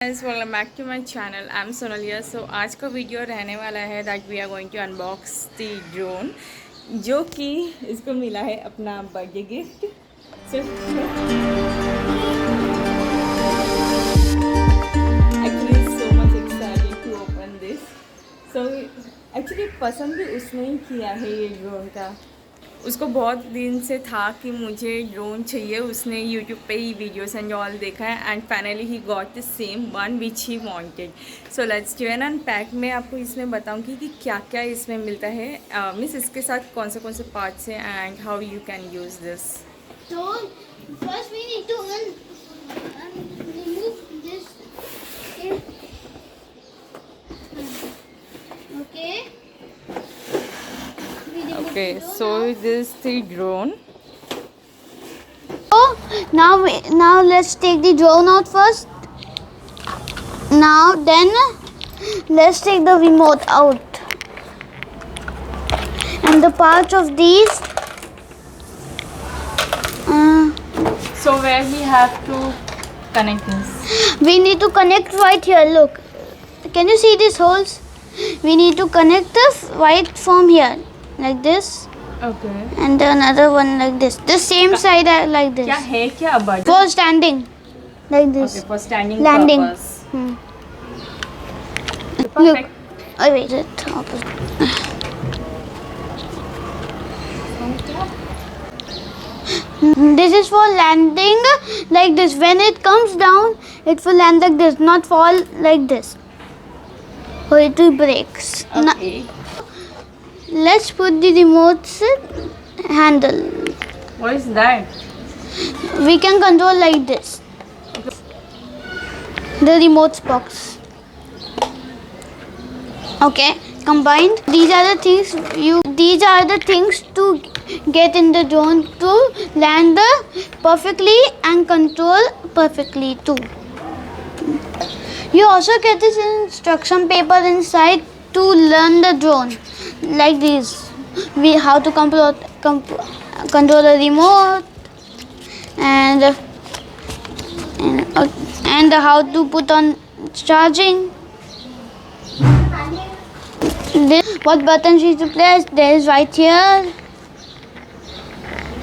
Guys, welcome back to my channel. I'm Sonal here. So आज का video रहने वाला है that we are going to unbox the drone जो कि इसको मिला है अपना birthday gift. So actually so much excited to open this. So actually पसंद भी उसने ही किया है ये ड्रोन का. उसको बहुत दिन से था कि मुझे ड्रोन चाहिए. उसने यूट्यूब पे ही वीडियोस एंड ऑल देखा है and finally he got the same one which he wanted. So let's do an unpack. मैं आपको इसमें बताऊंगी कि क्या क्या इसमें मिलता है, मीन्स इसके साथ कौन से पार्ट्स हैं and how you can use this. So first we need to remove this. Okay. Okay, so this is the drone. So now let's take the drone out first. Then let's take the remote out and the parts of these. So where we have to connect this? We need to connect right here. Look, can you see these holes? We need to connect the white from here like this. Okay. And another one like this. The same side like this. क्या है क्या but? For standing like this. Okay, for standing Landing. purpose. Look. Perfect. Oh wait, it's opposite. This is for landing like this. When it comes down, it will land like this, not fall like this. Or it will breaks. Okay. Let's put the remote's handle. What is that? We can control like this. The remote box. Okay, combined. These are the things to get in the drone to land perfectly and control perfectly too. You also get this instruction paper inside to learn the drone. Like this, how to control the remote and how to put on charging. What buttons you need to press? There is right here.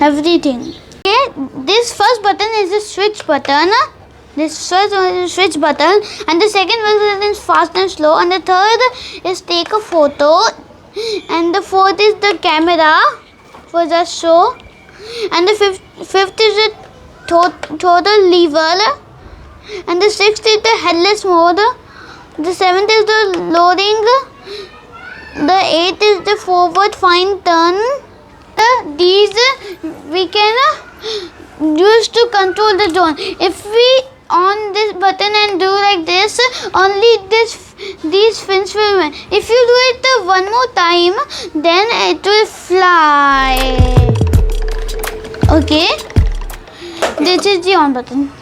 Everything. Okay, this first button is the switch button. This first one is the switch button, and the second one is fast and slow, and the third is take a photo. And the fourth is the camera for just show, and the fifth is the total lever, and the sixth is the headless mode, the seventh is the loading, the eighth is the forward fine turn. These we can use to control the drone. If we on this button and do like this, only these fins will win. If you do it one more time, then it will fly. Okay, this is the on button.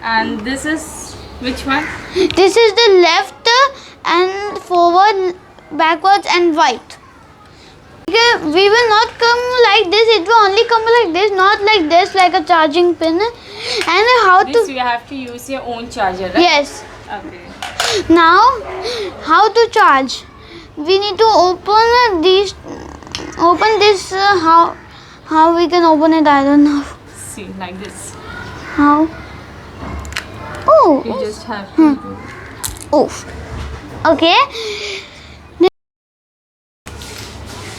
And this is which one? This is the left and forward, backwards and right. We will not come like this. It will only come like this, not like this, like a charging pin. And how This to? you have to use your own charger, right? Yes. Okay. Now, how to charge? We need to open these. Open this. How we can open it? I don't know. See, like this. How? Oh. You just have to do. Oh. Okay.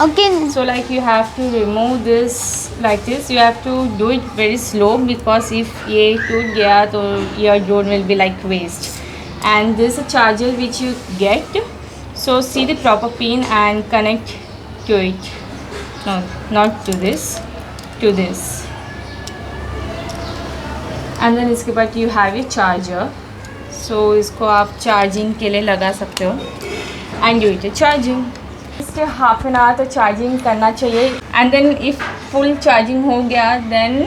Okay. So like you have to remove this like this. You have to do it very slow because if ये टूट गया तो your drone will be like waste. And this is a charger which you get. So see the proper pin and connect to it. No, not to this. To this. And then इसके बाद you have a charger. So इसको आप charging के लिए लगा सकते हो. And do it charging. इससे हाफ एन आवर तो चार्जिंग करना चाहिए. And then if full charging हो गया देन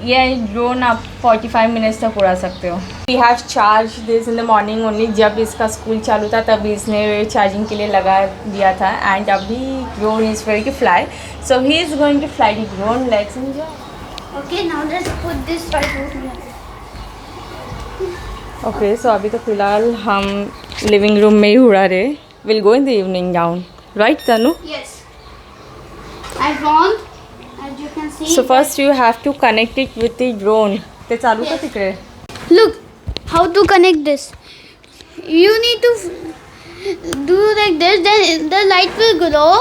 ये ड्रोन आप 45 मिनट्स तक उड़ा सकते हो. We have charge this in the morning only. जब इसका स्कूल चालू था तब इसने चार्जिंग के लिए लगा दिया था. एंड अभी drone is ready to fly. So he is going to fly the drone. Let's enjoy. Okay, now let's put this right over here. Okay so अभी तो फिलहाल हम लिविंग रूम में ही उड़ा रहे. Will go in the evening down, right Tanu? Yes. I want, as you can see. So first you have to connect it with the drone. ते चालू का तिकडे. Look how to connect this. You need to do like this, then the light will glow,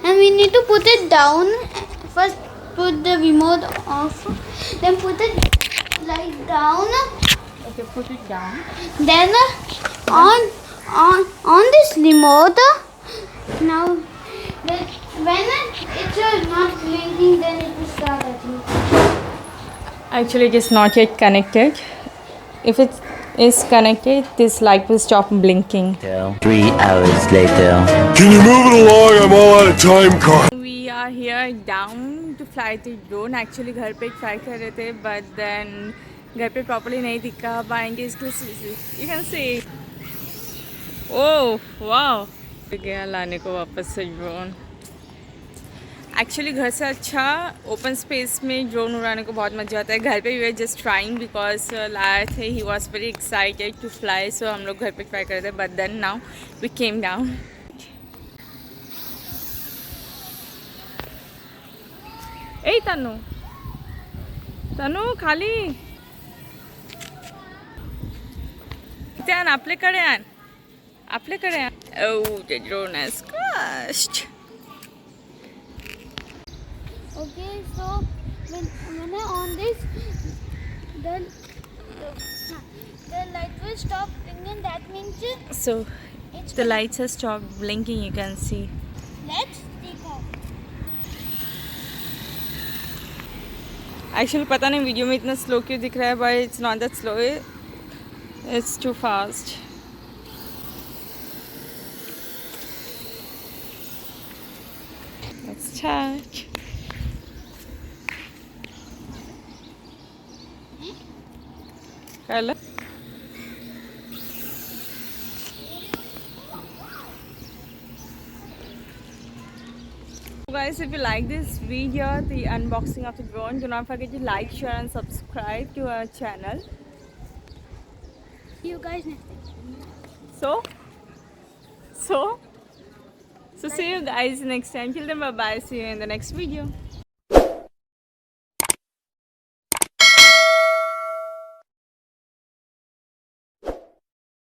and we need to put it down. First put the remote off, then put it like down, Okay, put it down. then on this remote. Now when it's not blinking, then it will start, I think. Actually, it is not yet connected. If it is connected, this light will stop blinking. 3 hours later. Can you move it along? I'm all out of time, Carl. We are here down to fly the drone. Actually, घर पे fly कर रहे थे, but then घर पे properly नहीं दिखा पाएंगे इसको. You can see. Oh, wow. गया लाने को वापस से ड्रोन. एक्चुअली घर से अच्छा ओपन स्पेस में ड्रोन उड़ाने को बहुत मज़ा आता है. घर पे we are just trying because लाए थे. He was very excited to fly. So हम लोग घर पे ट्राई कर रहे थे, but then now we came down. ए तनु, तनु खाली इथे आण, आपल्याकडे आण, आपल्याकडे आण. Oh, the drone has crashed. Okay, so when I on this, then the light will stop blinking. That means So it's the lights have stopped blinking, you can see. let's take off. Actually पता नहीं video में इतना slow क्यों दिख रहा है, but it's not that slow, it's too fast. Let's charge. Hello. Guys, if you like this video, the unboxing of the drone, do not forget to like, share and subscribe to our channel. See you guys next time. So see you guys next time. Till then, bye bye. See you in the next video.